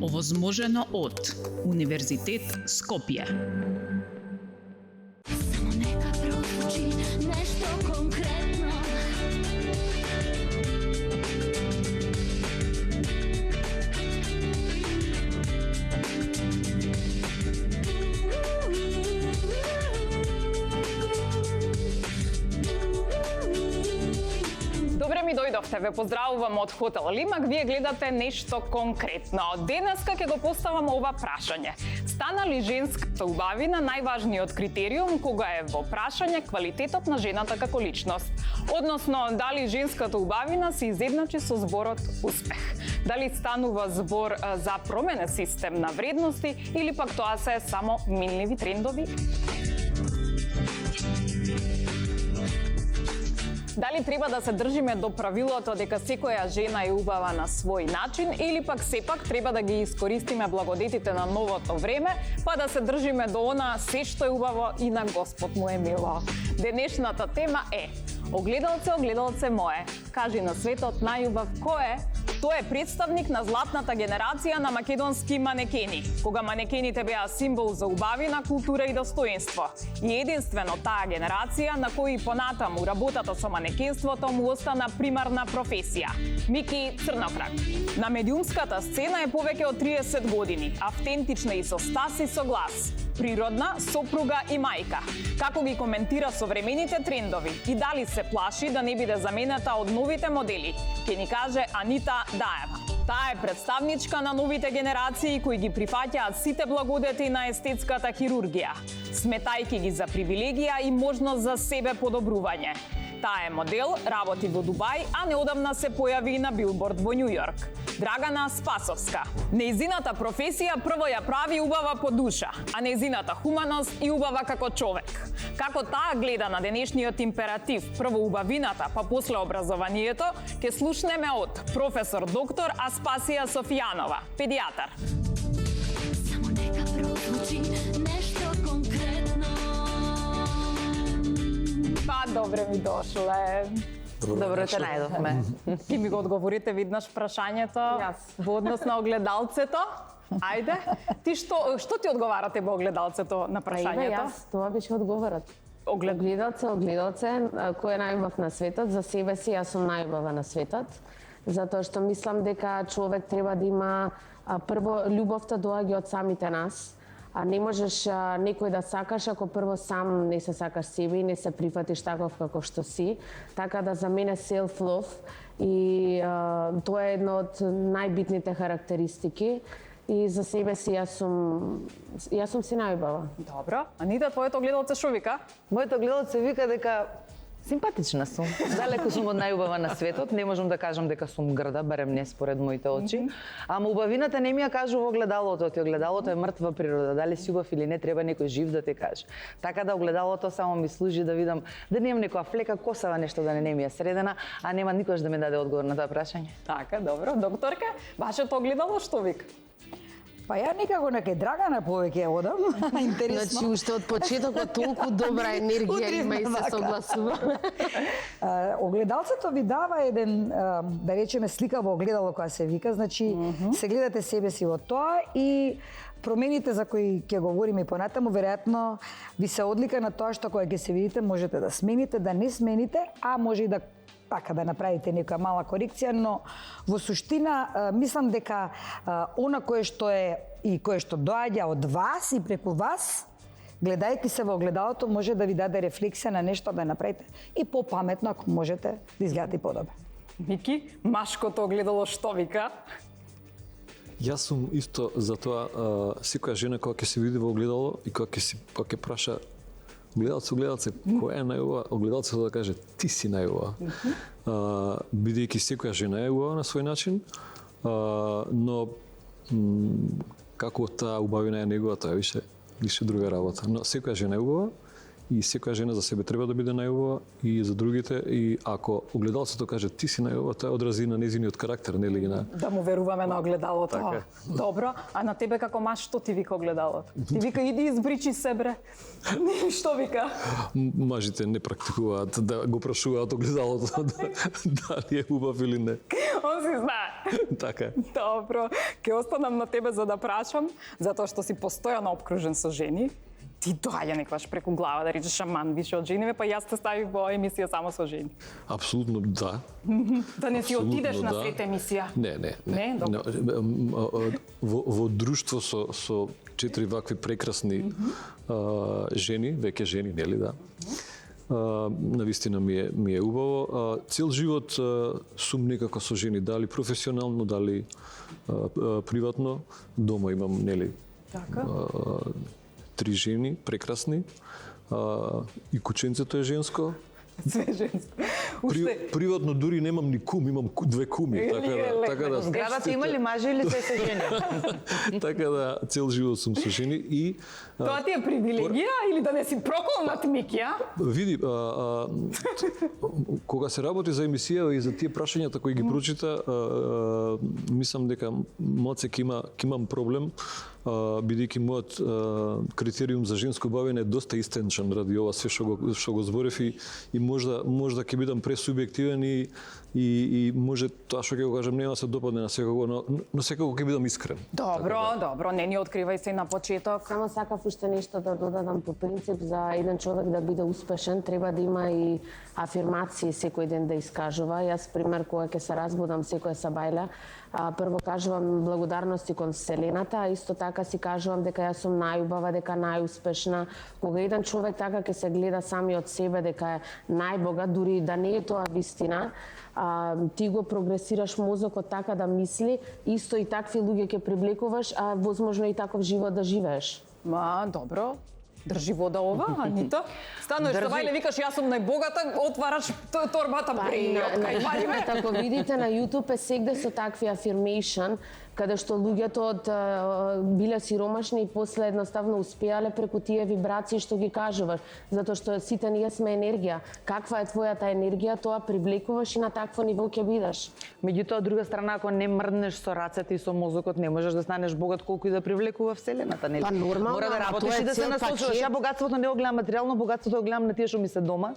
Овозможено од Универзитет Скопје. Само нека прозвучи нешто конкретно. Добре ми дојдовте, ве поздравувам од Хотел Лимак, вие гледате нешто конкретно. Денеска ќе го поставам ова прашање. Стана ли женската убавина најважниот критериум кога е во прашање квалитетот на жената како личност? Односно, дали женската убавина се изедначи со зборот успех? Дали станува збор за променен систем на вредности или пак тоа се само минливи трендови? Дали треба да се држиме до правилото дека секоја жена е убава на свој начин или пак сепак треба да ги искористиме благодетите на новото време, па да се држиме до она се што е убаво и на Господ му е мило. Денешната тема е: огледалце, огледалце мое, кажи на светот најубав кој е? Тој е представник на златната генерација на македонски манекени, кога манекените беа символ за убавина, култура и достоинство. И единствено таа генерација на кој понатаму работата со манекенството му остана примарна професија. Мики Црнокрак. На медиумската сцена е повеќе од 30 години, автентична и со стас и со глас. Природна, сопруга и мајка. Како ги коментира современите трендови и дали се плаши да не биде заменета од новите модели, ќе ни каже Анита Даева. Таа е представничка на новите генерации кои ги прифаќаат сите благодети на естетската хирургија, сметајки ги за привилегија и можност за себе подобрување. Таа е модел, работи во Дубај, а неодамна се појави и на билборд во Њу Јорк. Драгана Спасовска. Нејзината професија прво ја прави убава по душа, а нејзината хуманост и убава како човек. Како таа гледа на денешниот императив, прво убавината, па после образованието, ќе слушнеме од професор доктор Аспасија Софијанова, педијатар. Само нека прозвучи нешто конкретно. Па, добре ми дошле. Добро те најдовме. Ки ми го одговорите виднаш прашањето во однос на огледалцето? Ајде. Ти што ти одговарате во огледалцето на прашањето? Јас, тоа беше одговорот. Огледалце, кој е најубав на светот? За себе си, јас сум најубава на светот. Затоа што мислам дека човек треба да има прво љубовта доаѓа од самите нас. А не можеш некој да сакаш ако прво сам не се сакаш себе и не се прифатиш таков како што си. Така да за мене self-love и тоа е една од најбитните характеристики. И за себе си јас сум си најубава. Добро. Анита, твоето огледалце што вика? Моето огледалце вика дека симпатична сум. Далеку сум од најубава на светот, не можам да кажам дека сум грда, барем не според моите очи. Ама убавината не ми ја кажува огледалото, огледалото е мртва природа, дали си убав или не, треба некој жив да те каже. Така да огледалото само ми служи да видам да немам некоја флека, косава нешто да не ми е средена, а нема никош да ми даде одговор на тоа прашање. Така, добро. Докторка, вашето огледало што вика? Па ја никако на кај Драгана повеќе одам. Интересно. Значи, уште од почетокот толку добра енергија има и се согласува. Огледалцето ви дава еден, да речеме, слика во огледало која се вика. Значи, се гледате себе си во тоа и промените за кои ќе говориме и понатаму, веројатно ви се одлика на тоа што кога ќе се видите можете да смените, да не смените, а може и да така да направите некоја мала корекција, но во суштина мислам дека она кое што е и кое што доаѓа од вас и преку вас, гледајќи се во огледалото, може да ви даде рефлексија на нешто да направите и попаметно ако можете да изгледате подобро. Мики, машкото огледало што вика? Јас сум исто за тоа, секоја жена кога ќе се види во огледало и кога ќе праша огледалце, која е најубава? Огледалцето да каже, ти си најубава. Бидејќи секоја жена е убава на свој начин, но како таа убавина е негова, тоа е више друга работа. Но секоја жена е убава И секоја жена за себе треба да биде најубава и за другите, и ако огледалцето каже ти си најубава, тоа одрази на нејзиниот карактер, нели ги на... Да му веруваме на огледалото. Така. Добро, а на тебе како маж што ти вика огледалото? Ти вика иди избричи себе. Што вика? Мажите не практикуваат да го прашуваат огледалото дали е убав или не. Он си знае. Така. Добро, ќе останам на тебе за да прашам, затоа што си постојано обкружен со жени. Ти доаѓа некогаш преку глава да речеш аман више од жениве, па јас те ставив во емисија само со жени. Апсолутно да. Да не си Апсолутно отидеш на да. сета емисија. Не. добро. Во друштво со 4 вакви прекрасни жени, веќе жени, нели да? Навистина ми е убаво. Цел живот сум некако со жени, дали професионално, дали приватно. Дома имам, нели, Така. 3 жени, прекрасни. И кученцето е женско. Све женско. Уште Приватно дури немам ни кум, имам 2 куми, така да. Зградата има ли мажи или се жени? Така да, цел живот сум со жени и тоа ти е привилегија или да не си проколнат Микија? види, кога се работи за емисија и за тие прашањата кои ги прочита, мислам дека малце ќе имам проблем, бидејќи мојот критериум за женско бавење е доста истенчен ради ова све што го зборев и можда ќе бидам пресубјективен и може тоа што ќе го кажам нема се допадне на секого, но секако ќе бидам искрен. Добро, не ни откривај се на почеток. Само сакав уште нешто да додадам по принцип за еден човек да биде успешен, треба да има и афирмации секој ден да искажува. Јас пример кога ќе се разбудам секоја сабајле, прво кажувам благодарности кон Вселената, а исто така си кажувам дека јас сум најубава, дека најуспешна. Кога еден човек така ќе се гледа сами од себе дека е најбогат, дури да не е тоа вистина, ти го прогресираш мозокот така да мисли, исто и такви луѓе ќе привлекуваш, а возможно и таков живот да живееш. Добро. Држи вода ова, Анита. Стануваш Држи. сабајле, викаш јас сум најбогата, отвараш торбата при Ако видите на YouTube е сегде со такви affirmation, каде што луѓето од биле сиромашни и после едноставно успеале преку тие вибрации што ги кажуваш, затоа што сите ние сме енергија. Каква е твојата енергија, тоа привлекуваш и на такво ниво ќе бидеш. Меѓутоа, од друга страна, ако не мрднеш со рацете и со мозокот, не можеш да станеш богат колку и да привлекува Вселената, нели? Па, нормално, Мора да ама работиш тоа е и да се цел насочуваш. пакет. Ја богатството не го гледам материјално, богатството го гледам на тие што ми се дома.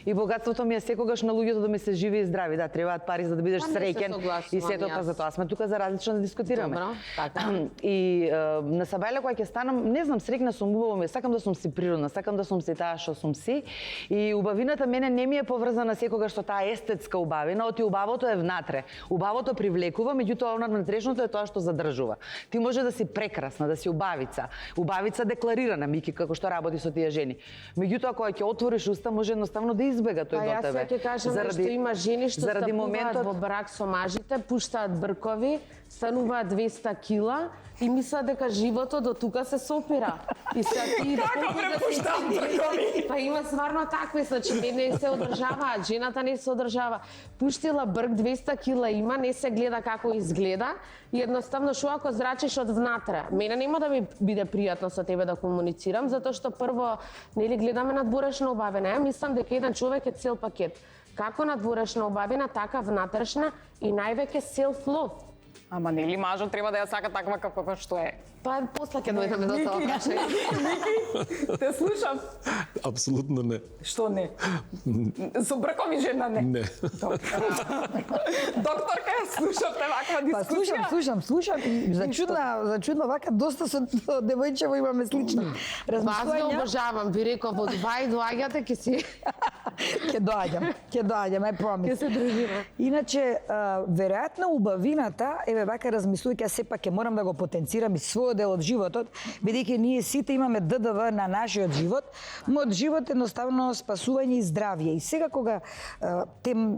И богатството ми е секогаш на луѓето да ми се живи и здрави. Да, требаат пари за да бидеш Па, не се среќен согласувам и сето, па јас. затоа сме тука за различно да дискутираме. Добро, така. И на сабајле кога ќе станам, не знам, среќна сум, убаво ми е, сакам да сум си природна, сакам да сум си таа што сум си. И убавината мене не ми е поврзана секогаш со таа естетска убавина, оти убавото е внатре. Убавото привлекува, меѓутоа она внатрешното е тоа што задржува. Ти може да си прекрасна, да си убавица. Убавица декларирана, Мики, како што работи со тие жени. Меѓутоа кога ќе отвориш уста, може едноставно да избега тој до тебе. Јас ќе кажам што има жени што стапуваат во брак со мажите, пуштаат бркови, стануваат 200 кила и мислат дека животот до тука се сопира. И сега ти Како препуштаат бркови? Па има стварно такви, значи не се одржаваат, жената не се одржава. Пуштила брк 200 кила има, не се гледа како изгледа и едноставно шо ако зрачиш од внатре. Мене нема да ми биде пријатно со тебе да комуницирам, затоа што прво нели гледаме надворешна убавина. Ја мислам дека еден човек е цел пакет. Како надворешна убавина, така внатрешна и највеќе self-love. Ама нели мажот треба да ја сака таква како што е? Па после ќе дојдеме до тоа прашање. Те слушам. Апсолутно не. Што не? Со бркови жена не. Не. Докторка, слушавте ваква Па дискусија? слушам и за чудно вака доста со девојчево имаме слични Вас размислувања. го обожавам, би реков од Дубај доаѓате ќе си Ќе доаѓам, I promise. ќе се дружиме. Иначе, веројатно убавината, еве вака размислувајќи, сепак ќе морам да го потенцирам и својот дел од животот, бидејќи ние сите имаме ДДВ на нашиот живот. Мојот живот е едноставно спасување и здравје. И сега кога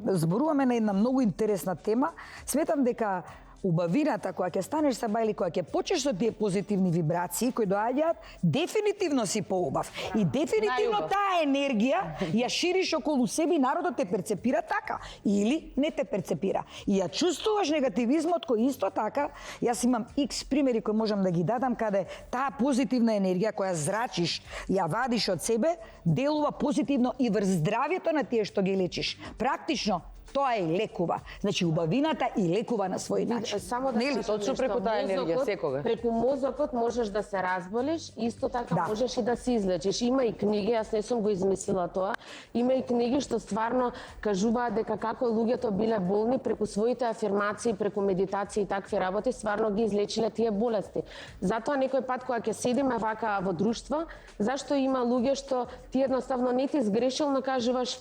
зборуваме на една многу интересна тема, сметам дека убавината кога ќе станеш саба или кога ќе почнеш со тие позитивни вибрации кои доаѓаат, дефинитивно си поубав. И дефинитивно Најубав. таа енергија ја шириш околу себе и народот те перцепира така или не те перцепира. И ја чувствуваш негативизмот кој исто така, јас имам X примери кои можам да ги дадам каде таа позитивна енергија која зрачиш, ја вадиш од себе, делува позитивно и врз здравјето на тие што ги лечиш. Практично тоа и лекува. Значи убавината и лекува на свој начин. Само да Нели? кажам Точно нешто, преку таа енергија, мозокот- секогаш. Преку мозокот можеш да се разболиш, исто така Да. можеш и да се излечиш. Има и книги, јас не сум го измислила тоа. Има и книги што стварно кажуваат дека како луѓето биле болни преку своите афирмации, преку медитации и такви работи, стварно ги излечиле тие болести. Затоа некој пат кога ќе седиме вака во друштво, зашто има луѓе што ти едноставно не ти сгрешил, но кажуваш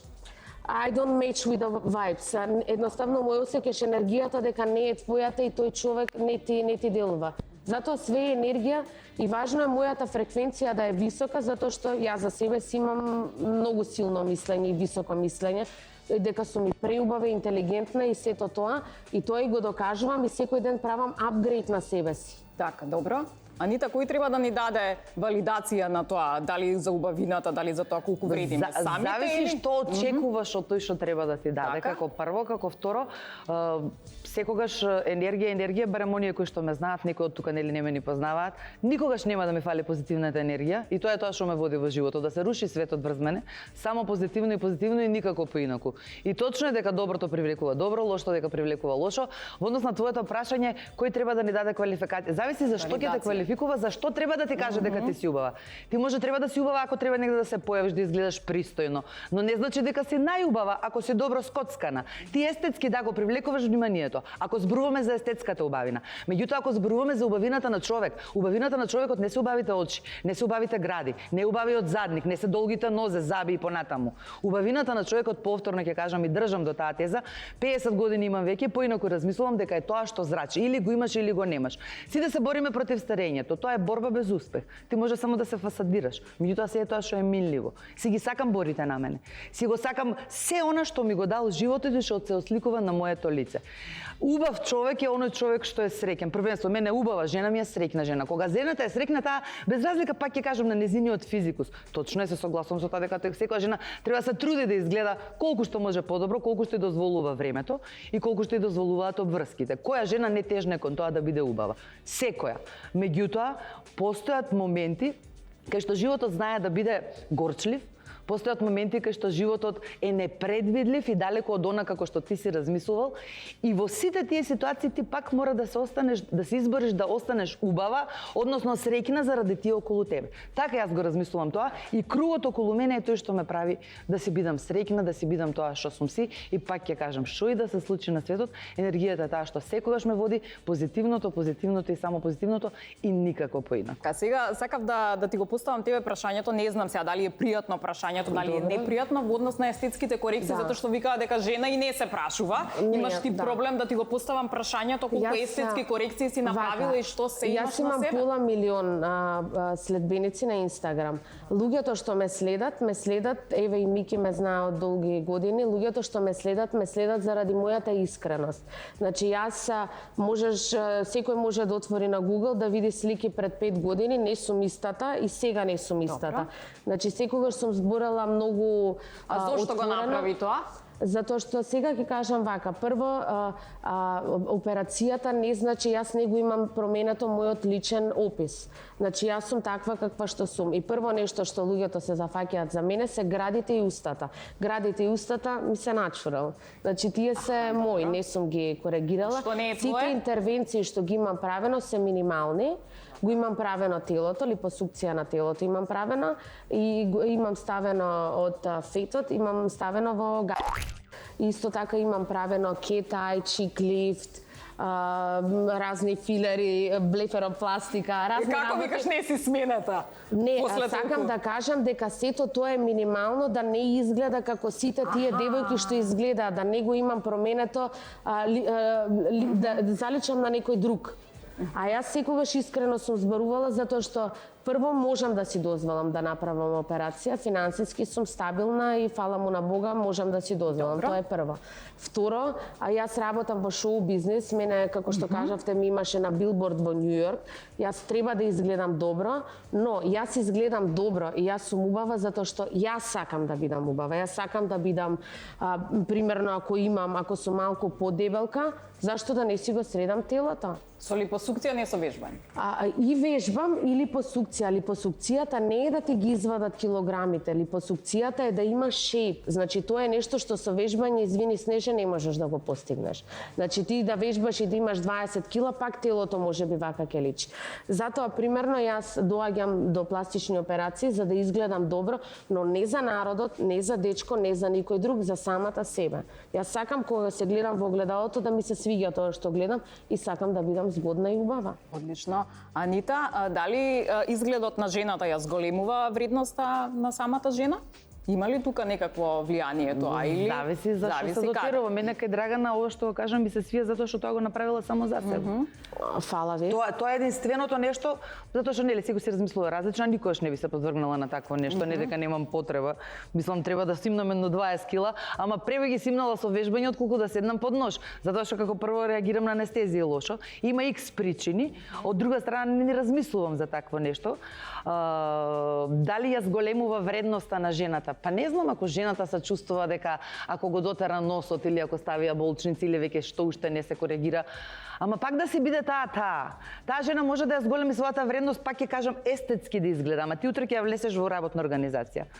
I don't match with the vibes. Едноставно мој осеќаш енергијата дека не е твојата и тој човек не ти делува. Затоа све е енергија и важно е мојата фреквенција да е висока, затоа што јас за себе си имам многу силно мислење и високо мислење, дека сум и преубава, интелигентна и сето тоа, и тоа и го докажувам и секој ден правам апгрейд на себе си. Така, добро. Анита, кој треба да ни даде валидација на тоа, дали за убавината, дали за тоа колку вредиме самите Зависи или... што очекуваш од тој што треба да ти даде. Така. Како прво, како второ, секогаш енергија, барем оние кои што ме знаат, некои од тука нели не ме ни познаваат, никогаш нема да ми фали позитивната енергија и тоа е тоа што ме води во животот, да се руши светот врз мене, само позитивно и никако поинаку. И точно е дека доброто привлекува добро, лошото дека привлекува лошо. Во однос на твоето прашање, кој треба да ни даде квалификација? Зависи за што ќе те квалификува, за што треба да ти каже дека ти си убава. Ти може треба да си убава ако треба негде да се појавиш, да изгледаш пристојно, но не значи дека си најубава ако си добро скоцкана. Ти естетски да го привлекуваш вниманието, ако зборуваме за естетската убавина. Меѓутоа ако зборуваме за убавината на човек, убавината на човекот не се убавите очи, не се убавите гради, не е убавиот задник, не се долгите нозе, заби и понатаму. Убавината на човекот, повторно ќе кажам и држам до таа теза, 50 години имам веќе, поинаку размислувам дека е тоа што зрачи, или го имаш или го немаш. Сите се бориме против старењето, тоа е борба без успех. Ти може само да се фасадираш, меѓутоа се е тоа што е минливо. Си ги сакам борите на мене. Си го сакам се она што ми го дал животот и што се осликува на моето лице. Убав човек е оној човек што е среќен. Првенство, мене убава жена ми е среќна жена. Кога жената е среќна, таа без разлика пак ќе кажам на незиниот физикус. Точно е, се согласувам со тоа дека секоја жена треба да се труди да изгледа колку што може подобро, колку што и дозволува времето и колку што и дозволуваат обврските. Која жена не тежне кон тоа да биде убава? Секоја. Меѓутоа, постојат моменти кај што животот знае да биде горчлив, постојат моменти кај што животот е непредвидлив и далеко од она како што ти си размислувал, и во сите тие ситуации ти пак мора да се останеш, да се избориш да останеш убава, односно среќна заради тие околу тебе. Така јас го размислувам тоа и кругот околу мене е тој што ме прави да си бидам среќна, да си бидам тоа што сум си, и пак ќе кажам што и да се случи на светот, енергијата е таа што секогаш ме води, позитивното и само позитивното и никако поинаку. Сега сакав да ти го поставам тебе прашањето, не знам сега дали е пријатно прашањето, дали е непријатно во однос на естетските корекции, затоа што викаа дека жена и не се прашува. Не, Имаш ти проблем да ти го поставам прашањето колку естетски корекции си направила и што се имаш на себе? Јас имам пола милион следбеници на Инстаграм. Луѓето што ме следат, еве и Мики ме знае од долги години, луѓето што ме следат заради мојата искреност. Значи јас секој може да отвори на Google да види слики пред 5 години, не сум истата и сега не сум истата. Значи секогаш сум зборела многу А зошто го отворено. направи тоа? Затоа што сега ќе кажам вака, прво операцијата не значи јас не го имам променето мојот личен опис. Значи јас сум таква каква што сум. И прво нешто што луѓето се зафаќаат за мене се градите и устата. Градите и устата ми се начурал. Значи тие се мои, не сум ги коригирала. Што не е Сите твое? интервенции што ги имам правено се минимални. Го имам правено телото, липосукција на телото имам правена и го имам ставено од фетот, имам ставено во Исто така имам правено кетај, чик лифт, разни филери, блеферопластика, разни Како работи. викаш не си смената? Не, После сакам толку? да кажам дека сето тоа е минимално, да не изгледа како сите тие девојки што изгледаат, да не го имам променето, да заличам на некој друг. А јас секогаш искрено сум зборувала затоа што прво можам да си дозволам да направам операција, финансиски сум стабилна и фала му на Бога можам да си дозволам. Тоа е прво. Второ, јас работам во шоу бизнес, мене како што кажавте ми имаше на билборд во Њу Јорк. Јас треба да изгледам добро, но јас изгледам добро и јас сум убава затоа што јас сакам да бидам убава. Јас сакам да бидам примерно ако сум малку подебелка, зашто да не си го средам телото? Со липосукција, не со вежбање. И вежбам и липосукција. Липосукцијата не е да ти ги извадат килограмите. Липосукцијата е да имаш шейп. Значи, тоа е нешто што со вежбање, извини Снеже, не можеш да го постигнеш. Значи, ти да вежбаш и да имаш 20 кила, пак телото може би вака ќе личи. Затоа, примерно, јас доаѓам до пластични операции за да изгледам добро, но не за народот, не за дечко, не за никој друг, за самата себе. Јас сакам кога се гледам во огледалото да ми се свиѓа тоа што гледам и сакам да бидам згодна и убава. Одлично. Анита, дали изгледот на жената ја зголемува вредноста на самата жена? Има ли тука некакво влијание тоа или Зависи зашто се дотерува. Мене кај Драгана ова што го кажам ми се свија затоа што тоа го направила само за себе. Фала ви. Тоа е единственото нешто, затоа што нели секој си размислува различно, никогаш не би се подвргнала на такво нешто, не дека немам потреба. Мислам треба да симнам едно 20 кила, ама преве ги симнала со вежбање отколку да седнам под нож, затоа што како прво реагирам на анестезија лошо. Има икс причини, од друга страна не размислувам за такво нешто. Дали ја зголемува вредноста на жената? Па не знам, ако жената се чувствува дека ако го дотера носот или ако ставија болчници или веќе што уште не се коригира, ама пак да си биде таа. Таа жена може да ја зголеми својата вредност, пак ќе кажам естетски да изгледа, ама ти утре ќе ја влезеш во работна организација.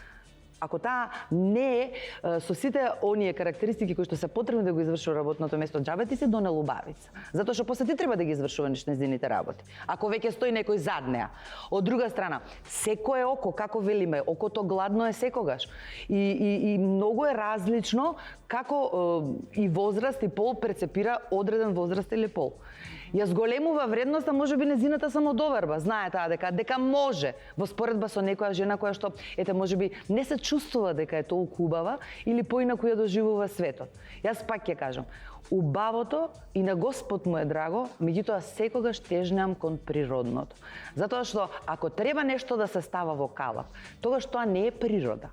Ако таа не е со сите оние карактеристики кои што се потребни да го извршува работното место, џабе ти се донел убавица. Затоа што после ти треба да ги извршуваш нејзините работи. Ако веќе стои некој зад неа. Од друга страна, секое око, како велиме, окото гладно е секогаш. И многу е различно како и возраст и пол перцепира одреден возраст или пол. Ја зголемува вредноста можеби нејзината самодоверба. Знае таа дека може во споредба со некоја жена која што можеби не се чувствува дека е толку убава или поинаку ја доживува светот. Јас пак ќе кажам, убавото и на Господ му е драго, меѓутоа секогаш тежнеам кон природното. Затоа што ако треба нешто да се става во калап, тогаш тоа не е природа.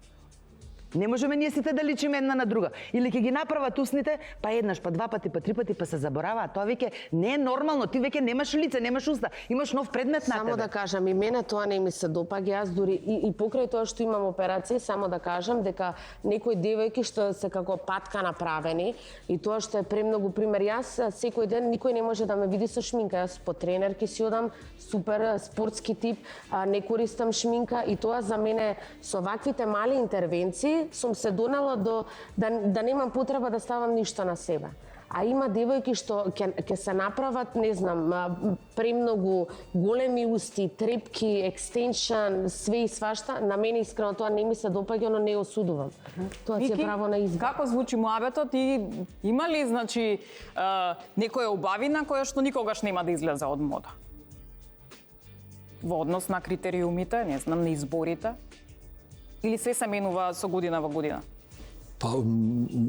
Не можеме ние сите да личиме една на друга. Или ќе ги направат усните, па еднаш, па два пати, па три пати, па се забораваат. Тоа веќе не е нормално. Ти веќе немаш лице, немаш уста, имаш нов предмет на тебе. Само да кажам, и мене тоа не ми се допаѓа. Јас дури и покрај тоа што имам операции, само да кажам дека некои девојки што се како патка направени и тоа што е премногу пример. Јас секој ден никој не може да ме види со шминка. Јас по тренерки си одам, супер спортски тип, не користам шминка и тоа за мене со ваквите мали интервенции сум се донела до да немам потреба да ставам ништо на себе. А има девојки што ќе се направат, не знам, премногу големи усти, трепки, екстеншн, све и свашта. На мене искрено тоа не ми се допаѓа, но не осудувам. Тоа си е право на избор. Како звучи муабетот и има ли значи некоја убавина која што никогаш нема да излезе од мода? Во однос на критериумите, не знам, на изборите? Или се менува со година во година? Па,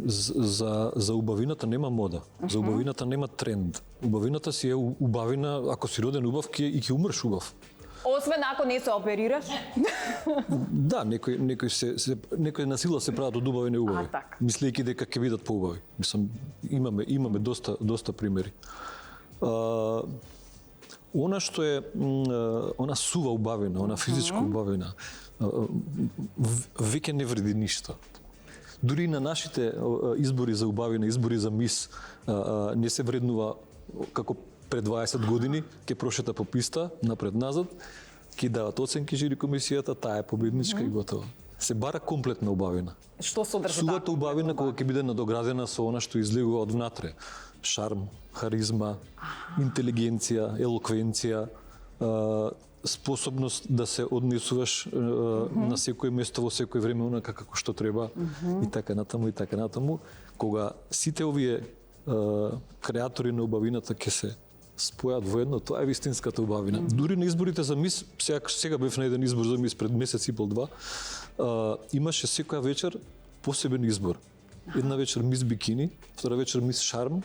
за убавината нема мода. За убавината нема тренд. Убавината си е убавина, ако си роден убав, ќе умреш убав. Освен ако не се оперираш? Да, некои насила се прават од убави неубави. Мислејќи дека ќе бидат поубави. Мислам, имаме доста примери. Она што е она сува убавина, она физичка убавина, веќе не вреди ништо. Дури на нашите избори за убавина, избори за мис, не се вреднува како пред 20 години, ќе прошета по писта, напред-назад, ќе дават оценки жири комисијата, таа е победничка и готово. Се бара комплетна убавина. Што содржи таа? Сувата убавина кога ќе биде надоградена со она што излегува од внатре. Шарм, харизма, интелигенција, елоквенција, способност да се однесуваш на секој место во секој време онака како што треба и така натаму. Кога сите овие креатори на убавината ќе се спојат воедно, тоа е вистинската убавина. Дури на изборите за мис, сега бев на еден избор за мис пред месец и пол два, имаше секоја вечер посебен избор. Една вечер мис бикини, втора вечер мис шарм,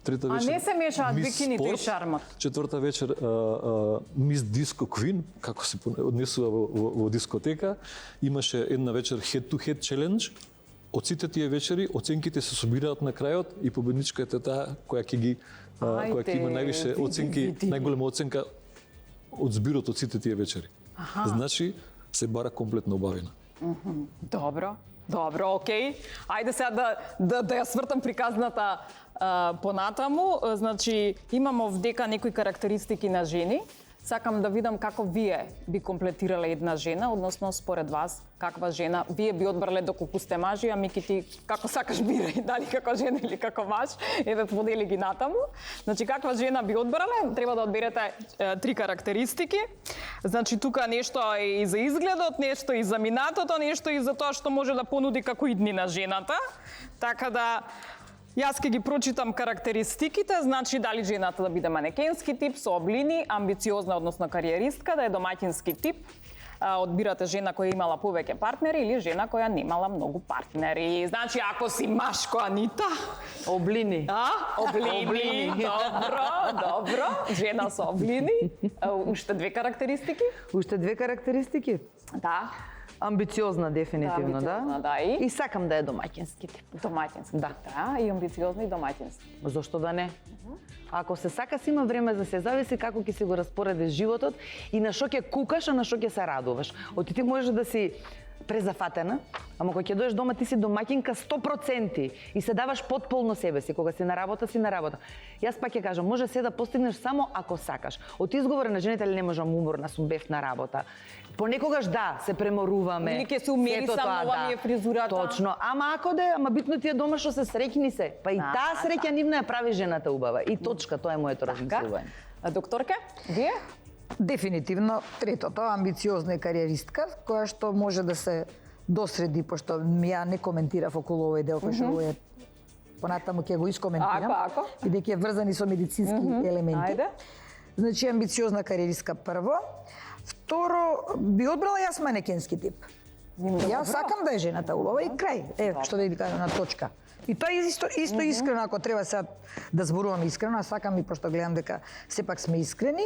трета А вечер не се мешаат мис бикините и спорт, шармот. Четврта вечер мис диско квин, како се однесува во дискотека. Имаше една вечер head to head challenge. Од сите тие вечери оценките се собираат на крајот и победничката е таа која ќе ги која ќе има највише оценки, најголема оценка од збирот од сите тие вечери. Значи се бара комплетно убавина. Добро, окей. Ајде сега да ја свртам приказната понатаму. Значи, имамо вдека некои карактеристики на жени. Сакам да видам како вие би комплетирале една жена, односно според вас, каква жена вие би одбрале доколку сте мажи, а Мики ти како сакаш бирај, дали како жена или како маж, еве подели ги натаму. Значи каква жена би одбрале, треба да одберете 3 карактеристики. Значи тука нешто е и за изгледот, нешто и за минатото, нешто и за тоа што може да понуди како идни на жената. Така да јас ќе ги прочитам карактеристиките, значи дали жената да биде манекенски тип, со облини, амбициозна, односно кариеристка, да е домаќински тип, одбирате жена која имала повеќе партнери или жена која немала многу партнери. Значи, ако си машко, Анита... Облини. Облини. Добро. Жена со облини. Уште 2 карактеристики? Уште 2 карактеристики? Да. Амбициозна дефинитивно, да. И сакам да е домаќински тип. Домаќински. Да. И амбициозна и домаќински. Зошто да не? Ако се сака, си има време за се, зависи како ќе си го распоредиш животот и на што ќе кукаш, а на што ќе се радуваш. Оти ти можеш да си презафатена, ама кога ќе доеш дома ти си домаќинка 100% и се даваш потполно себе си, кога си на работа, си на работа. Јас пак ќе кажам, може се да постигнеш само ако сакаш. Од изговора на жените не можам уморна, сум бев на работа. Понекогаш да, се преморуваме. Или ќе се умери сето само тоа, ова ми е фризурата. Точно. Ама ако ама битно ти е дома што се среќни се. Па и таа среќа нивна ја прави жената убава. И точка, тоа е моето размислување. Докторке, вие? Дефинитивно третото, амбициозна и кариеристка, која што може да се досреди, пошто ја не коментирав околу овој дел, кој што го е понатаму ќе го искоментирам. Ако? Бидејќи е врзани со медицински елементи. Ајде. Значи, амбициозна кариеристка прво. Второ, би одбрала јас манекенски тип. Јас сакам да е жената убава и крај. Што да ви кажам на точка. И тоа е исто искрено, ако треба сега да зборуваме искрено, а сакам и пошто гледам дека сепак сме искрени.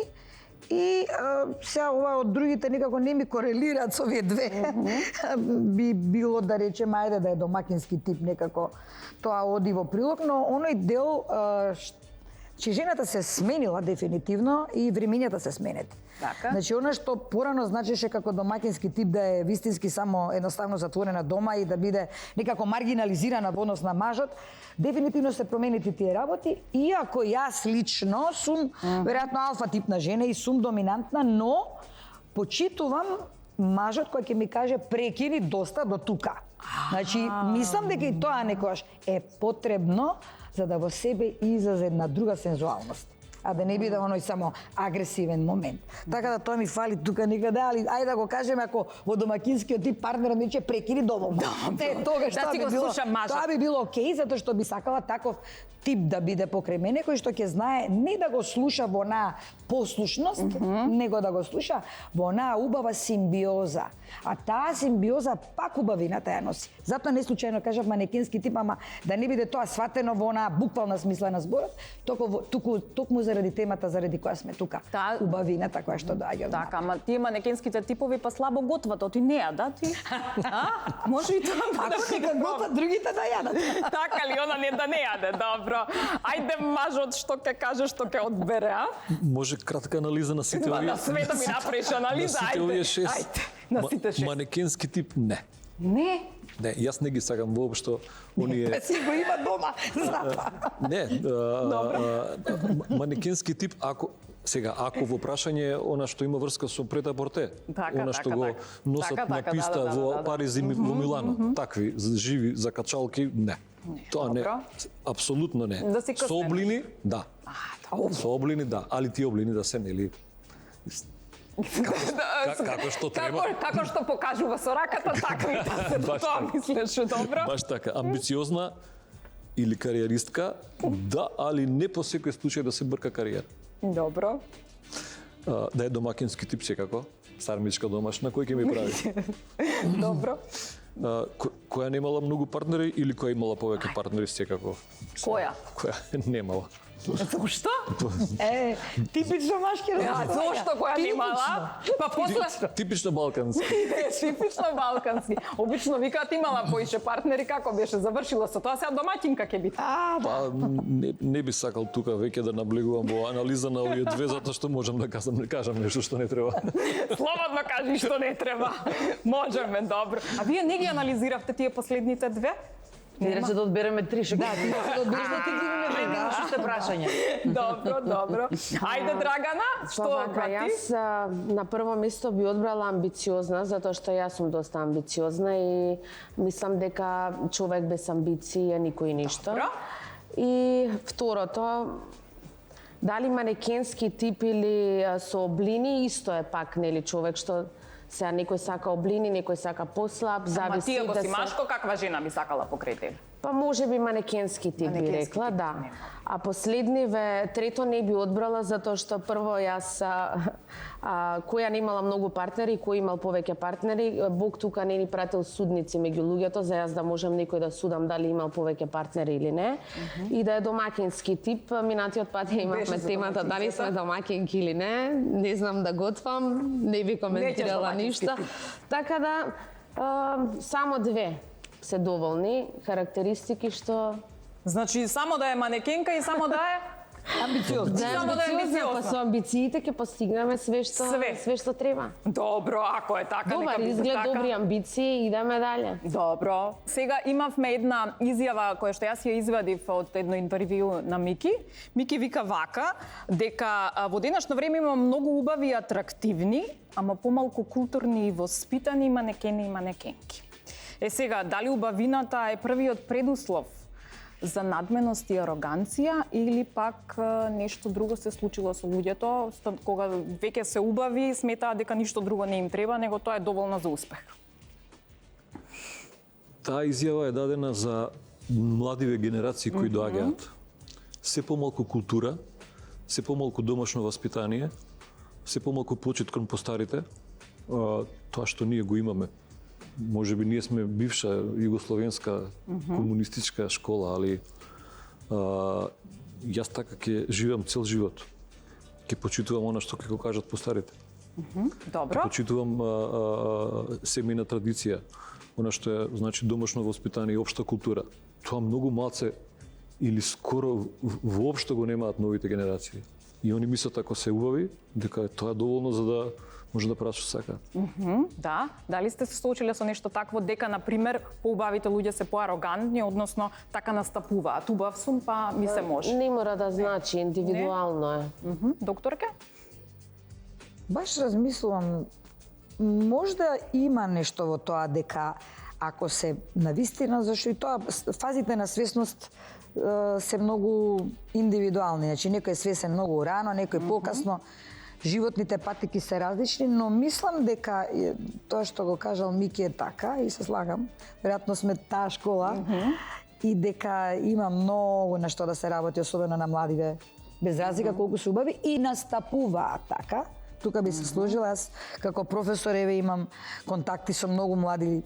И сега ова од другите некако не ми корелираат со овие две. Би било да речеме ајде да е домакински тип некако. Тоа оди во прилог, но оној дел че жената се сменила дефинитивно и времењата се сменети. Така. Значи, она што порано значеше како домаќински тип да е вистински само едноставно затворена дома и да биде некако маргинализирана во однос на мажот, дефинитивно се променети тие работи, иако јас лично сум веројатно алфа тип на жена и сум доминантна, но почитувам мажот кој ќе ми каже прекини доста до тука. Значи, мислам дека и тоа некојаш е потребно за да во себе излезе една друга сензуалност, а да не биде оној само агресивен момент. Така да тоа ми фали тука некаде, али ајде да го кажеме ако во домакинскиот тип партнерот ми рече прекини доволно. Тогаш Да тоа би било окей, затоа што би сакала таков тип да биде покрај мене, кој што ќе знае не да го слуша во онаа послушност, него да го слуша во онаа убава симбиоза. А таа симбиоза пак убавината ја носи. Затоа не случајно кажав манекенски тип, ама да не биде тоа сватено во онаа буквална смисла на зборот, токму заради темата заради која сме тука. Убавината која што доаѓа. Така, ама тие манекенските типови па слабо готват, ти не јадат, ти? Може и тоа да Ако нека готват, другите да јадат. Така ли, она не да не јаде, добро. Ајде мажот што ќе каже, што ќе одбере, а? Може кратка анализа на сите овие. На света ми направиш анализа, на сите овие шест. Ајде, на сите шест. Манекенски тип не. Не? Не, јас не ги сакам воопшто оние. Си го има дома, запа. Не, манекенски тип ако во прашање она што има врска со претапорте, она што го носат на писта во Париз и во Милано, такви живи закачалки, не. Тоа не, апсолутно не. Да си Со облини, да. Со облини, да. Али тие облини да се, нели, како што треба. Како што покажува со раката, така и да се тоа мислиш, добро? Баш така, амбициозна или кариеристка, да, али не по секој случај да се брка кариера. Добро. Да е домакински тип секако, сармичка домашна, кој ќе ми прави? Добро. Која немала многу партнери или која имала повеќе партнери секако? Која? Која немала. Зошто? Типично машки Зошто која немала? Па после Типично балкански. типично балкански. Обично викаат имала поише партнери, како беше завршила со тоа, сега домаќинка ќе биде. Па не би сакал тука веќе да наблегувам во анализа на овие две, затоа што можам да кажам нешто што не треба. Слободно кажи што не треба. Можеме, добро. А вие не ги анализиравте тие последните две? Ти рече да одбереме 3 шеки. Да, ти одбереш да ти ги Немаме уште прашања. Добро, добро. Ајде, Драгана, што Вака, прати? јас на прво место би одбрала амбициозна, затоа што јас сум доста амбициозна и мислам дека човек без амбиции е никој ништо. Добро. И второто, дали манекенски тип или со облини, исто е пак, нели, човек што сега некој сака облини, некој сака послаб, Ама зависи ти ако да си се... машко, каква жена би сакала покрај тебе? Па може би манекенски тип би Манекенски рекла, тип, да. нема. А последниве, трето не би одбрала затоа што прво јас која немала многу партнери, кој имал повеќе партнери, Бог тука не ни пратил судници меѓу луѓето за јас да можам некој да судам дали имал повеќе партнери или не. И да е домакински тип. Минатиот пат ја имавме Беше за темата дали сме домакинки или не знам да готвам, не би коментирала домакински ништо. тип. Така да само две се доволни карактеристики што Значи, само да е манекенка и само да е... амбициозно. да е Само да е амбициозна, па амбициозна. со амбициите ќе постигнеме све што треба. Добро, ако е така, Добар нека биде изглед, така. добри амбиции, идеме дале. Добро. Сега имавме една изјава која што јас ја извадив од едно интервју на Мики. Мики вика вака, дека во денешно време има многу убави и атрактивни, ама помалку културни и воспитани манекени и манекенки. Сега, дали убавината е првиот предуслов за надменост и ароганција или пак нешто друго се случило со луѓето, кога веќе се убави, сметаат дека ништо друго не им треба, него тоа е доволно за успех. Таа изјава е дадена за младиве генерации кои доаѓаат. Се помалку култура, се помалку домашно воспитание, се помалку почит кон постарите, тоа што ние го имаме. Може би ние сме бивша југословенска комунистичка школа, али јас така ќе живеам цел живот. Ќе почитувам она што ќе го кажат постарите. Добро. Почитувам семејна традиција, она што е значи домашно воспитание и општа култура. Тоа многу малце или скоро воопшто го немаат новите генерации. И они мислат ако се убави, дека тоа е доволно за да може да прават што сака. Да, дали сте се соочиле со нешто такво дека на пример поубавите луѓе се поарогантни, односно така настапуваат. Убав сум, па ми се може. Не мора да значи, индивидуално е. Докторке? Баш размислувам, можда има нешто во тоа дека ако се навистина, зашто и тоа фазите на свесност се многу индивидуални. Значи некој е свесен многу рано, некој покасно. Животните патики се различни, но мислам дека тоа што го кажал Мики е така и се слагам. Веројатно сме таа школа и дека има многу на што да се работи, особено на младиве, без разлика колку се убави и настапуваат така. Тука би се сложила, јас како професор еве имам контакти со многу млади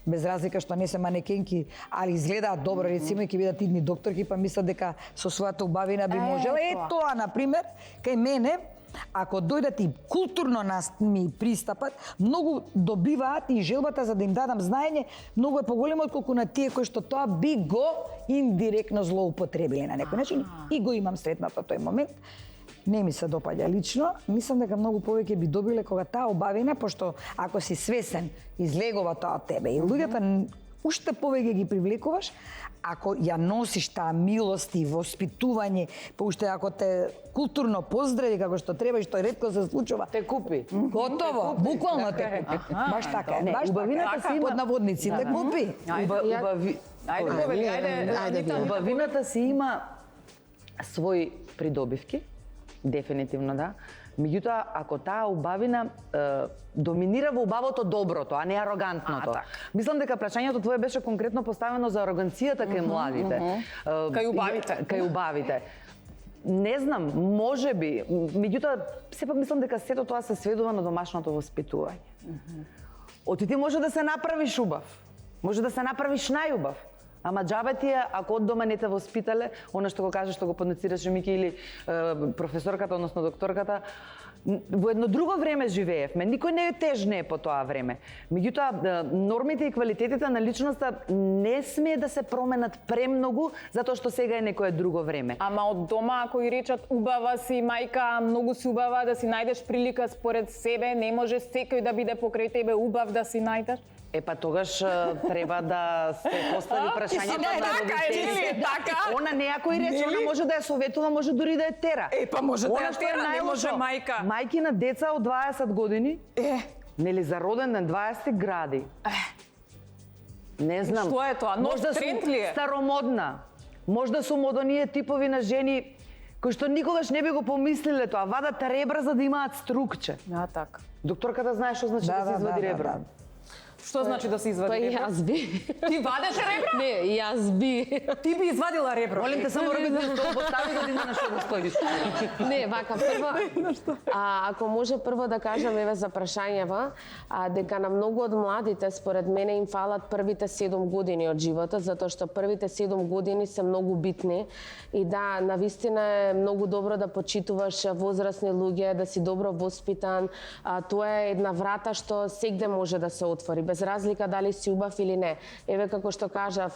без разлика што не се манекенки, али изгледаат добро, рецимо, и ќе бидат идни докторки, па мислат дека со својата убавина би можела. Тоа, на пример, кај мене, ако дојдат и културно ми пристапат, многу добиваат и желбата за да им дадам знаење, многу е поголема отколку на тие кои што тоа би го индиректно злоупотребили на некој начин. И го имам сретнато тој момент. Не ми се допаѓа лично, мислам дека многу повеќе би добиле кога таа убавина, пошто ако си свесен, излегува тоа од тебе и луѓето уште повеќе ги привлекуваш, ако ја носиш таа милост и воспитување, па уште ако те културно поздрави како што треба и што ретко се случува. Те купи. Готово, буквално те купи. Баш така е. Баш убавината така, си има- под наводници те купи. Ајде, повели, ајде, Анита. Убавината си има свои придобивки, дефинитивно да. Меѓутоа, ако таа убавина доминира во убавото доброто, а не арогантното. Мислам дека прашањето твое беше конкретно поставено за ароганцијата кај младите. Кај убавите. Кај убавите. Не знам, може би, меѓутоа сепак мислам дека сето тоа се сведува на домашното воспитување. Оти ти може да се направиш убав, може да се направиш најубав, Ама џабе ти е, ако од дома не те воспитале, она што го кажеш, што го поднецираше Мики или професорката, односно докторката, во едно друго време живеевме. Никој не е тежне по тоа време. Меѓутоа, нормите и квалитетите на личноста не смее да се променат премногу, затоа што сега е некое друго време. Ама од дома, ако и речат убава си мајка, многу си убава, да си најдеш прилика според себе, не може секој да биде покрај тебе убав да си најдеш? Па тогаш треба да се постави прашањето на родителите. Така? Она некој рече, она може да ја советува, може дури да ја тера. Па може да Она ја што е тера, не може најлошо, мајка. Мајки на деца од 20 години, нели за роден ден 20 гради. Не знам. Што е тоа? Нов Можда тренд сум ли е? старомодна. Можда сум од оние типови на жени кои што никогаш не би го помислиле тоа, вадат ребра за да имаат струкче. Ja, така. Докторката знае што значи да се извади ребро. Што значи да се извади Па и ребро? јас би. Ти вадеше ребра? Не, јас би. Ти би извадила ребро. Молим те само робите што постави година на што го стоиш. Не, вака, прво, ако може прво да кажам еве за прашањева, дека на многу од младите, според мене, им фалат првите 7 години од животот, затоа што првите 7 години се многу битни и да, навистина е многу добро да почитуваш возрастни луѓе, да си добро воспитан, тоа е една врата што сегде може да се отвори, без разлика дали си убав или не. Еве како што кажав,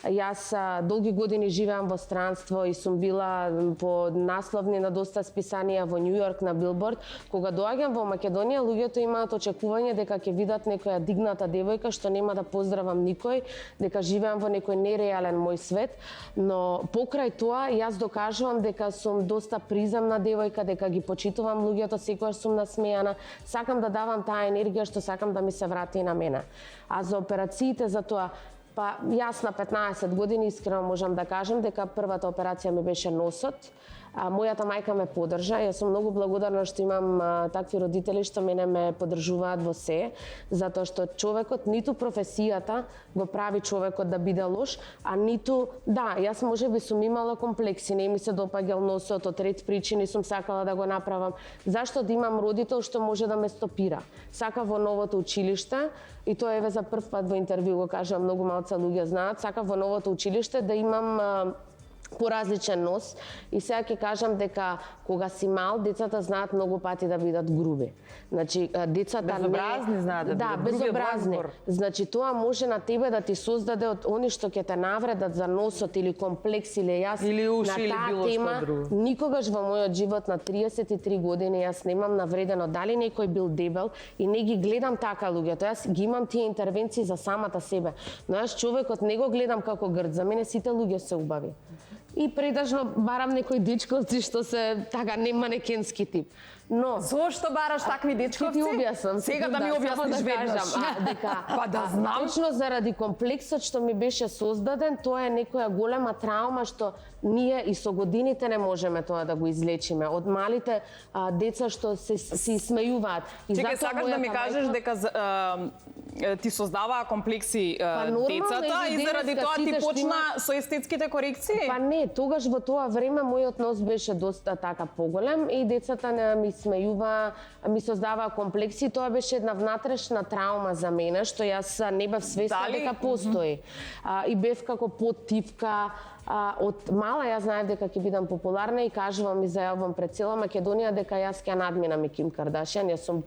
јас долги години живеам во странство и сум била по насловни на доста списанија во Њу Јорк на Билборд. Кога доаѓам во Македонија, луѓето имаат очекување дека ќе видат некоја дигната девојка што нема да поздравам никој, дека живеам во некој нереален мој свет, но покрај тоа јас докажувам дека сум доста приземна девојка, дека ги почитувам луѓето, секогаш сум насмејана, сакам да давам таа енергија што сакам да ми се врати и на мене. А за операциите, за тоа, па јас на 15 години искрено можам да кажам дека првата операција ми беше носот. Мојата мајка ме поддржа, јас сум многу благодарна што имам такви родители што мене ме поддржуваат во се, затоа што човекот, ниту професијата го прави човекот да биде лош, а ниту, да, јас можеби сум имала комплекси, не ми се допаѓал носот, од ред причини сум сакала да го направам. Зашто да имам родител што може да ме стопира? Сака во новото училиште, и тоа еве за прв пат во интервју го кажам, многу малца луѓе знаат, сака во новото училиште да имам поразличен нос и сега ќе кажам дека кога си мал, децата знаат многу пати да бидат груби. Значи, децата безобразни знаат да бидат, груби е безобразни. збор. Значи, тоа може на тебе да ти создаде од они што ќе те навредат за носот или комплекс или јас Или уши, на или таа било што тема, друго. никогаш во мојот живот на 33 години јас немам навредено дали некој бил дебел и не ги гледам така луѓето. Јас ги имам тие интервенции за самата себе. Но јас човекот не го гледам како грд, за мене сите луѓе се убави. И предажно барам некои дечковци што се така не манекенски тип. Но Зошто бараш такви дечковци? Ќе ти објаснам. Сега да ми објасниш веднаш. Дека Па да знам. точно заради комплексот што ми беше создаден, тоа е некоја голема травма што ние и со годините не можеме тоа да го излечиме. Од малите деца што се си смејуваат. И Чекај, затоа сакаш да ми мојата кажеш мајка- дека ти создаваа комплекси нормално децата е и заради денеска тоа ти сите што почна има- со естетските корекции? Па не, тогаш во тоа време мојот нос беше доста така поголем и децата не ми смејува, ми создаваа комплекси. Тоа беше една внатрешна травма за мене, што јас не бев свесна Дали? дека постои. И бев како поттивка. Од мала јас знаев дека ќе бидам популарна и кажувам и зајавам пред цела Македонија дека јас ќе надминам и Ким Кардашијан. Јас сум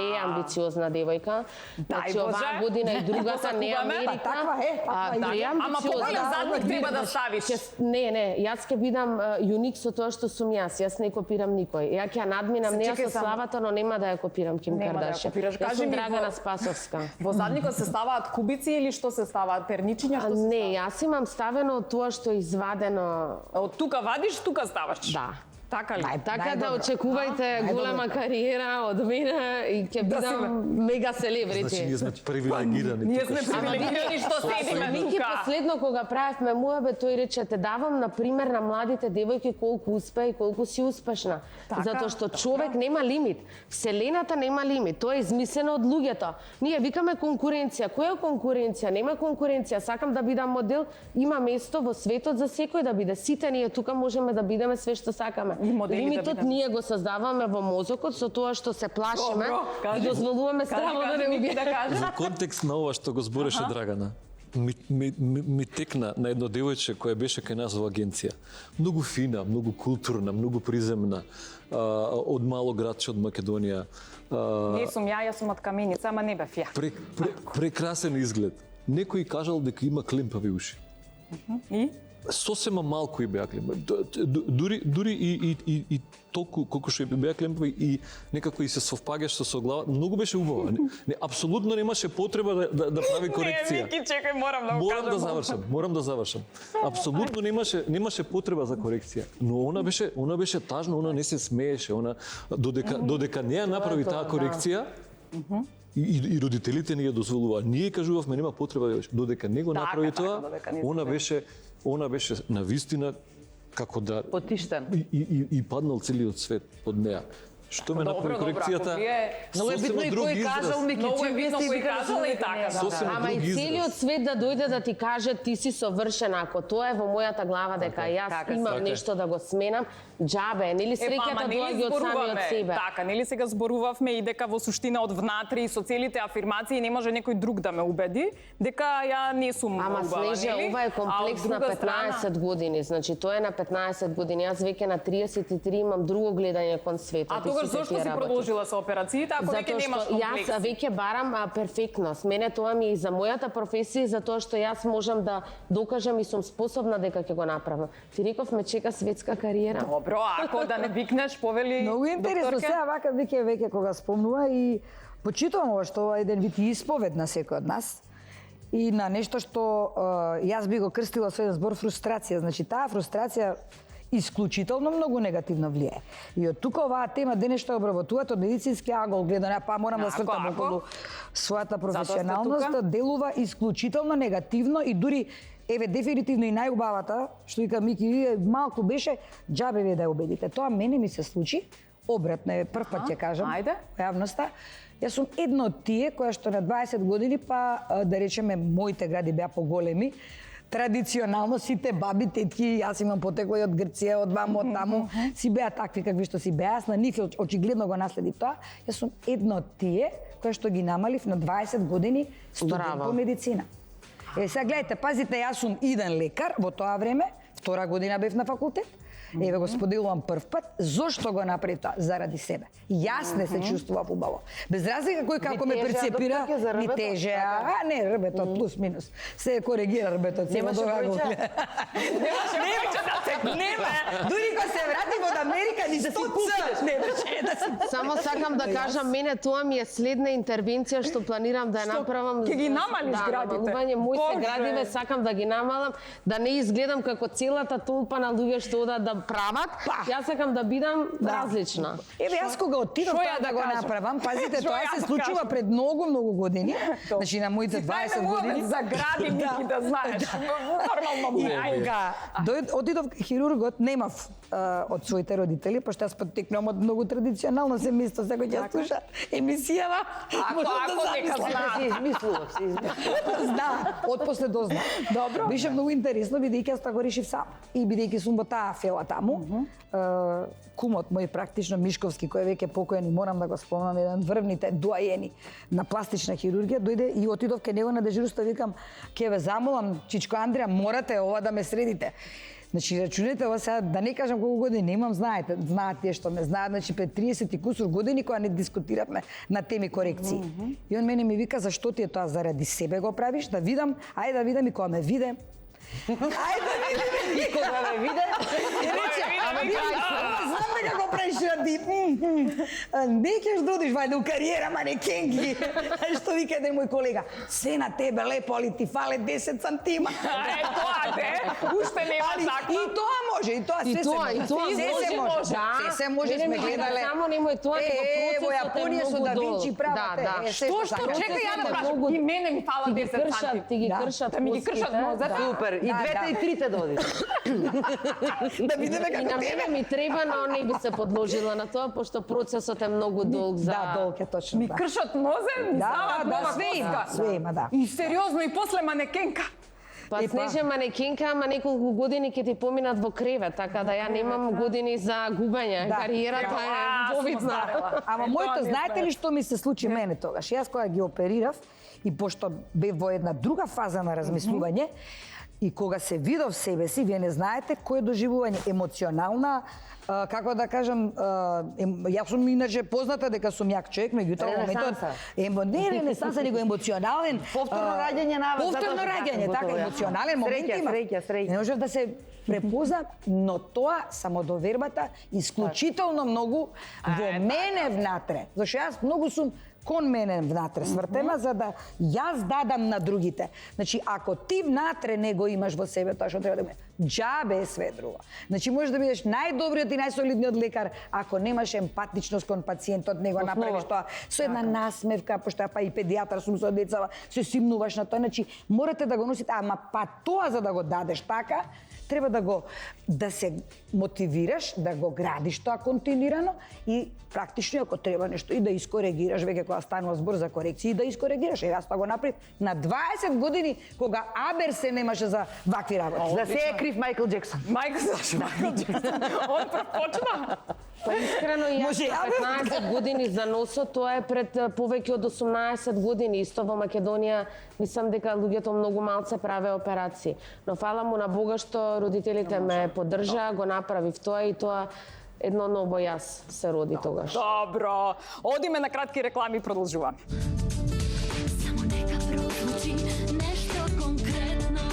преамбициозна девојка. Значи Боже. оваа година и другата не Закуваме. Америка. Па таква е, таква е. преамбициозна. Ама поголем задник треба да ставиш. Не, јас ќе бидам юник со тоа што сум јас. Јас не копирам никој. Ја ќе ја надминам неа Чекај со само. славата, но нема да ја копирам Ким Нема да ја Кардашијан. копираш. Јас Кажи сум ми, Драгана во- Спасовска. Во задникот се ставаат кубици или што се ставаат? Перничиња што се Не, јас имам ставено тоа што е извадено. Од тука вадиш, тука ставаш. Да. Така ли? Така да Најдобро. очекувајте голема кариера од мене и ќе Да си бидам мега селебрити. Значи ние сме привилегирани. Ние тука сме што- привилегирани што седиме Мики тука. последно кога правевме муабе, тој рече те давам на пример на младите девојки колку успеа и колку си успешна. Така, Затоа што човек нема лимит. Вселената нема лимит. Тоа е измислено од луѓето. Ние викаме конкуренција. Која е конкуренција? Нема конкуренција. Сакам да бидам модел. Има место во светот за секој да биде. Сите ние тука можеме да бидеме све што сакаме. И модели да Лимитот бидеме. ние го создаваме во мозокот со тоа што се плашиме Добро, и дозволуваме страво да не Мики, убие. да кажеш. За контекст на ова што го збореше Драгана. ми текна на едно девојче која беше кај нас во агенција. Многу фина, многу културна, многу приземна, од мало градче од Македонија. Не сум јас сум од Каменица, ама не бев ја. Прекрасен изглед. Некој кажал дека има клемпави уши. И? Сосема малку и беа клемпави. Дури и толку колку што и беа клемпави и некако и се совпаѓаше со глава, многу беше убава. Не, апсолутно немаше потреба да прави корекција. Не, Вики, чекај, морам да го кажам. Морам да завршам. Апсолутно немаше потреба за корекција. Но она беше тажна, она не се смееше, она додека не ја направи таа корекција. И родителите ни ја дозволуваа. Ние кажувавме нема потреба да додека не го направи тоа, она беше на вистина како да Потиштен. И паднал целиот свет под неа. Што ме направи корекцијата? Многу е битно и кој кажал ми Многу е ке битно кој кажал и така. Сосема Ама и друг израз. целиот свет да дојде да ти каже ти си совршен, ако тоа е во мојата глава дека јас така, имам така. нешто да го сменам, џабе, нели среќата доаѓа од самиот себе. Така, нели сега зборувавме и дека во суштина од внатре и со целите афирмации не може некој друг да ме убеди дека ја не сум Ама убава, Снежа, нели? ова е комплекс на 15 години, значи тоа е на 15 години. Јас веќе на 33 имам друго гледање кон светот. А тогаш зошто си продолжила со операциите ако веќе немаш комплекс? Јас веќе барам перфектност. Мене тоа ми е и за мојата професија, за тоа што јас можам да докажам и сум способна дека ќе го направам. Ти реков ме чека светска кариера. Добро, ако да не викнеш, повели Многу интересно, докторке. сега вака веќе кога спомнува и почитувам ова што ова е еден вид исповед на секој од нас и на нешто што јас би го крстила со еден збор фрустрација. Значи таа фрустрација исклучително многу негативно влијае. И од тука оваа тема денес што обработуваат од медицински агол гледано, па морам да свртам Ако? околу својата Затоа професионалност, сте тука? делува исклучително негативно и дури еве дефинитивно и најубавата, што вика Мики, малку беше џабе вие да ја убедите. Тоа мене ми се случи, обратно е прв пат ќе кажам ајде. во јавноста. Јас сум една од тие која што на 20 години, па да речеме моите гради беа поголеми, традиционално сите баби, тетки, јас имам потекло и од Грција, од ваму, од таму, си беа такви какви што си беа, јас на нив очигледно го наследив тоа. Јас сум една од тие која што ги намалив на 20 години студент Браво. по медицина. Сега гледайте, пазите, јас сум иден лекар во тоа време, втора година бев на факултет. Еве го споделувам прв пат, зошто го направив тоа? Заради себе. Јас не се чувствував убаво. Без разлика кој како ме тежеа перцепира, докторке за ми рбето? тежеа, а не, рбето плюс минус. Се коригира рбето, цело Немаше дога го. бројче? Немаше да се Нема. Дури кога се врати од Америка ни да си пупнеш, немаше да си. Само сакам да кажам, мене тоа ми е следна интервенција што планирам да ја направам. ќе ги намалиш градите? намалување моите Боже! градиве сакам да ги намалам, да не изгледам како целата толпа на луѓе што одат да прават. Јас сакам да бидам различна. Еве јас кога отидов Шо тоа ја да да го кажам? направам, пазите, Шо тоа ја се да случува кажам? пред многу години. Значи на моите 20 години. За гради Мики да знаеш. Нормално И ми ајде. кога отидов хирургот, немав од своите родители, пошто јас потекнувам од многу традиционално семејство, сега ќе слушат емисијава. Ако нека знаат. Си измислував, си измислував. Зна, отпосле дозна. Добро. Беше многу интересно, бидејќи јас тоа го решив сам. И бидејќи сум во таа фела таму, кумот мој практично Мишковски, кој е веќе покоен и морам да го спомнам, еден врвните дуајени на пластична хирургија, дојде и отидов кај него на дежурство, викам, ќе ве замолам, Чичко Андреа, морате ова да ме средите. Значи, рачунете ова сега, да не кажам колку години имам, знаат тие што ме знаат, значи пред 30 и кусур години кога не дискутиравме на теми корекции. И он мене ми вика, зашто ти е тоа, заради себе го правиш, да видам, ајде да видам и кога ме виде. Ајде да видам и кога ме виде. И рече, ама знам дека го правиш ради. Не ќе додиш вајде у кариера манекенки. Што вика еден мој колега, се на тебе лепо, али ти фале 10 сантима. Е, тоа те, уште нема Али такво. и тоа може, и тоа И се тоа, и тоа се може. Се може, Мене сме ми гледале. Само немој тоа, Во во Јапонија со Да Винчи правате. Што чекај ја да прашам, и мене ми фала 10 сантима. Ти ги Да. кршат Да ми ги кршат коските, мозет. да. Супер, и Да, двете да. и трите доди. Да видиме И на како мене ми треба, но не би се подложила на тоа, пошто процесот е многу долг за... Да, долг е точно. Ми да. кршат мозе, ми стават нова све има, коска. све има, да. И сериозно, и после манекенка. Па Снежа манекенка, ама неколку години ќе ти поминат во кревет, така да ја немам години за губење. Да. Кариерата е Сум вовидна. остарела. Ама Е, тоа моето, не знаете знае. ли што ми се случи мене тогаш? Јас кога ги оперирав и пошто бев во една друга фаза на размислување, и кога се видов себе си, вие не знаете кој е доживување емоционална, како да кажам, јас сум иначе позната дека сум јак човек, меѓутоа во моментот не ренесанса, него емоционален Повторно раѓање на повторно раѓање, така емоционален момент има. Не можев да се препознам, но тоа самодовербата исклучително многу во мене внатре. Зашто јас многу сум кон мене внатре свртена, за да јас дадам на другите. Значи, ако ти внатре не го имаш во себе тоа што треба да има, џабе е све друго. Значи, можеш да бидеш најдобриот и најсолидниот лекар, ако немаш емпатичност кон пациентот, не го направиш тоа со една насмевка, пошто па и педијатар сум со децава, се симнуваш на тоа, значи морате да го носите, ама па тоа за да го дадеш така, треба да се мотивираш, да го градиш тоа континуирано и практично ако треба нешто и да искоригираш, веќе кога станува збор за корекции, да искоригираш. Јас тоа го направив на 20 години кога Абер се немаше за вакви работи. За се е крив Майкл Джексон. Майкл Джексон. Он почна. Па искрено и јас на 15 години за носот, тоа е пред повеќе од 18 години. Исто во Македонија мислам дека луѓето многу малце праве операции. Но фала му на Бога што родителите ме поддржаа, го направив тоа и тоа едно ново јас се роди тогаш. Добро. Одиме на кратки реклами и продолжуваме. Само нека прозвучи нешто конкретно.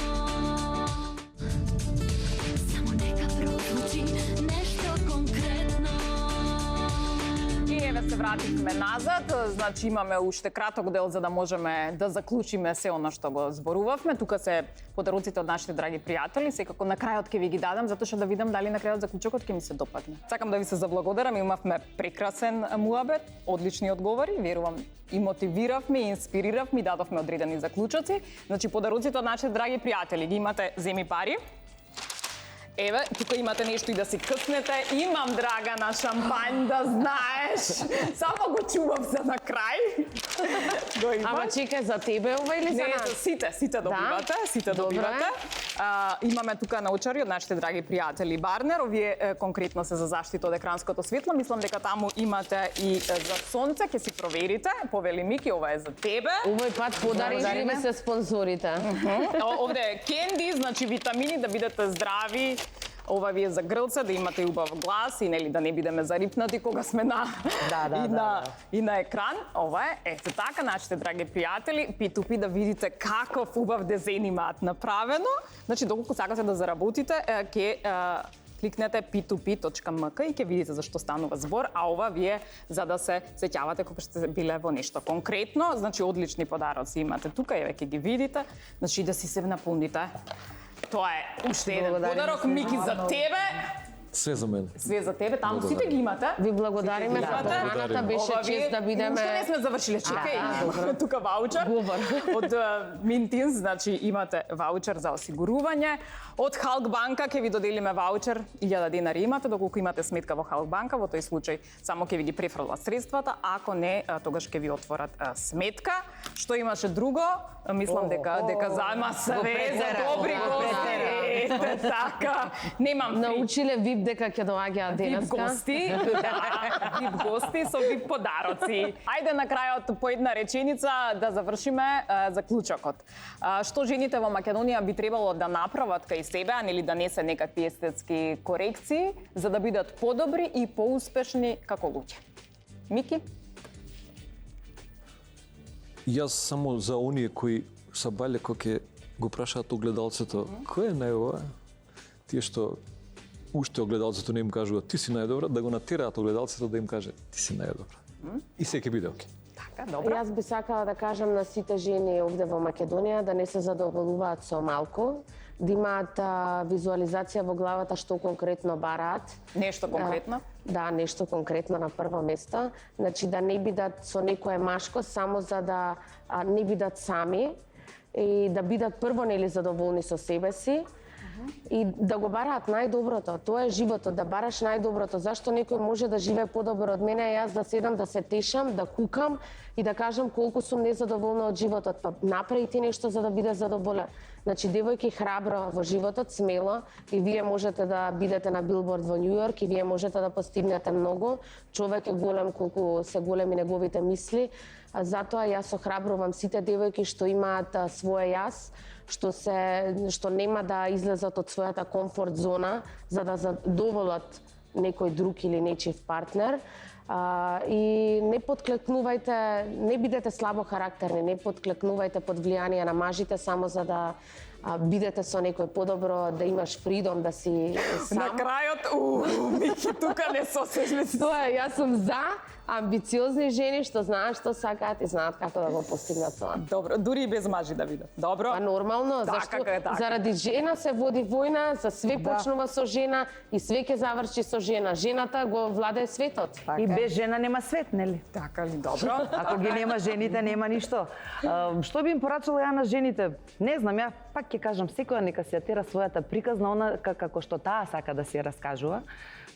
Само нека прозвучи нешто конкретно. И еве се вративме назад, значи имаме уште краток дел за да можеме да заклучиме се она што го зборувавме. Тука се подароците од нашите драги пријатели, секако на крајот ќе ви ги дадам затоа што да видам дали на крајот заклучокот ќе ми се допадне. Сакам да ви се заблагодарам, имавме прекрасен муабет, одлични одговори, верувам и мотивиравме, и инспириравме, и дадовме одредени заклучоци. Значи подароците од нашите драги пријатели ги имате, земи пари. Еве, тука имате нешто и да си къснете. Имам, Драгана, шампањ, да знаеш. Само го чувам за на крај. Го имам. Ама чекај, за тебе ова или за Не, нас? сите добивате, сите Добро е. добивате. Имаме тука научари од нашите драги пријатели Барнер. Овие конкретно се за заштита од екранското светло. Мислам дека таму имате и за сонце, ќе си проверите. Повели Мики, ова е за тебе. Овој пат подарили се спонзорите. Овде е кенди, значи витамини да бидете здрави. Ова ви е за грлце, да имате и убав глас и нели да не бидеме зарипнати кога сме на и на екран. Ова е, ете така, нашите драги пријатели, P2P да видите каков убав дизајн имаат направено. Значи, доколку сакате да заработите, ќе кликнете p2p.mk и ќе видите зашто станува збор, а ова ви е за да се сеќавате кога сте биле во нешто конкретно. Значи, одлични подароци имате тука, еве ќе ги видите. Значи, да си се наполните. Тоа е уште еден подарок, Мики, за тебе. Све за мене. Све за тебе, таму сите ги имате. Ви благодариме за поканата, беше чест да бидеме. Уште не сме завршиле, чекај. Тука ваучер. Од Minteens, значи имате ваучер за осигурување. Од Халк банка ќе ви доделиме ваучер, 1000 денари имате, доколку имате сметка во Халк банка, во тој случај само ќе ви ги префрлат средствата, ако не, тогаш ќе ви отворат сметка. Што имаше друго? Мислам дека заема све за добри гости. Така. Немам научиле VIP дека ќе доаѓаат денеска. VIP гости со VIP подароци. Ајде на крајот по една реченица да завршиме заклучокот. Што жените во Македонија би требало да направат кај себе, а нели да не се некакви естетски корекции, за да бидат подобри и поуспешни како луѓе? Мики? Јас само за оние кои са бале кога ќе го прашаат огледалцето, кој е најова? Тие што уште огледалцето не им кажува ти си најдобра, да го натераат огледалцето да им каже ти си најдобра. И се ќе биде окей. Така, добро. Јас би сакала да кажам на сите жени овде во Македонија да не се задоволуваат со малку, да имаат визуализација во главата што конкретно бараат. Нешто конкретно? Да, нешто конкретно на прво место. Значи да не бидат со некое машко само за да не бидат сами и да бидат прво нели задоволни со себе си. И да го бараат најдоброто. Тоа е животот, да бараш најдоброто. Зашто некој може да живее подобро од мене, јас да седам, да се тешам, да кукам и да кажам колку сум незадоволна од животот. Па направи ти нешто за да бидеш задоволен. Значи, девојки храбро во животот, смело, и вие можете да бидете на билборд во Њу Йорк, и вие можете да постигнете многу. Човек е голем колку се големи неговите мисли. Затоа јас охрабрувам сите девојки што имаат своје јас, што нема да излезат од својата комфорт зона за да задоволат некој друг или нечив партнер. И не подклекнувајте, не бидете слабо характерни, не подклекнувајте под влијание на мажите само за да бидете со некој подобро, да имаш фридом, да си сам. На крајот, Мики, тука не сосежли. Тоа е, јас сум за амбициозни жени што знаат што сакаат и знаат како да го постигнат тоа. Добро, дури и без мажи да видат. Добро? Па нормално, зашто заради жена се води војна, за све почнува со жена и све ќе заврши со жена. Жената го владее светот. И без жена нема свет, нели? Така ли, добро. Ако ги нема жените, нема ништо. Што би им порачала ја на жените? Не знам, ја пак ќе кажам, секоја нека се тера својата приказна, она како што таа сака да се раскажува.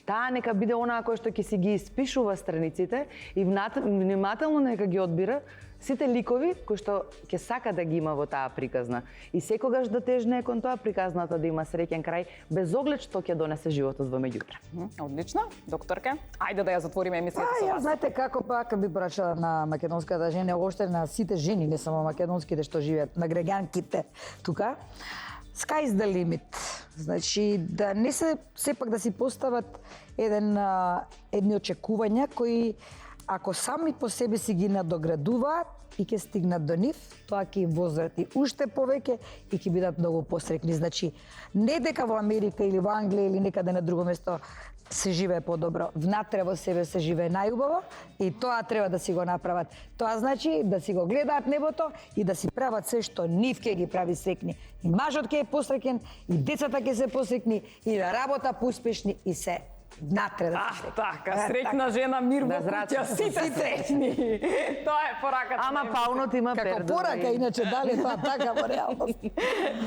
Таа нека биде онаа кој што ќе си ги испишува страниците и внимателно нека ги одбира сите ликови кои што ќе сака да ги има во таа приказна. И секогаш да тежне кон тоа приказната да има среќен крај, без оглед што ќе донесе животот во меѓутре. Одлично. Докторке, ајде да ја затвориме емисијата со Ја вас. знаете како пак би порачала на македонската жена, още на сите жени, не само македонските што живеат, на граѓанките тука. Sky's the limit. Значи, да не се сепак да си постават едни очекувања кои ако сами по себе си ги надоградуваат и ќе стигнат до нив, тоа ќе им возврати уште повеќе и ќе бидат многу посрекни. Значи, не дека во Америка или во Англија или некаде на друго место се живее подобро. Внатре во себе се живее најубаво и тоа треба да си го направат. Тоа значи да си го гледаат небото и да си прават се што нив ќе ги прави срекни. И мажот ќе е посреќен, и децата ќе се посрекни, и на работа поуспешни и се внатре да се Така, среќна жена, мир во куќа, сите среќни. Тоа е пораката. Ама паунот има Како пердо. порака, иначе дали тоа така во реалност.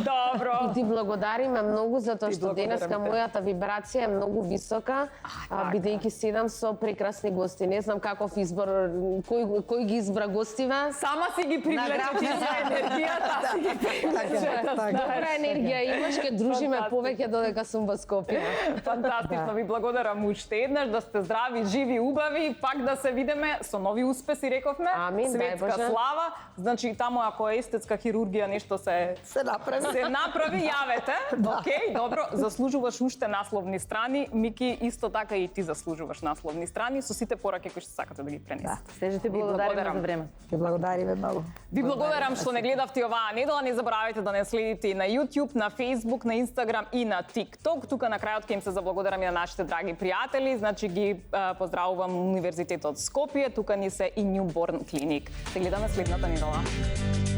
Добро. И ти благодариме многу затоа Ти што благодарам денеска те. мојата вибрација е многу висока, бидејќи седам со прекрасни гости. Не знам каков избор, кој ги избра гостиве. Сама си ги привлече ти за енергијата, си ги привлече. Добра енергија имаш, ке дружиме повеќе додека сум во Скопје. Фантастично, ви благодарам уште еднаш, да сте здрави, живи, убави, пак да се видиме со нови успеси, рековме. Амин, дај Светска Боже. слава. Значи, таму ако е естетска хирургија, нешто се направи, јавете. Океј, добро, заслужуваш уште насловни страни. Мики, исто така и ти заслужуваш насловни страни со сите пораки кои што сакате да ги пренесете. Сежи ти благодарам за време. Ти благодариме многу. Ви благодарам што не гледавте оваа недела. Не забравајте да не следите и на YouTube, на Facebook, на Instagram и на TikTok. Тука на крајот ќе им се заблагодарам и на нашите драги пријатели. Значи ги поздравувам Универзитетот Скопје. Тука ни се и Newborn Clinic. Се гледаме следната недела.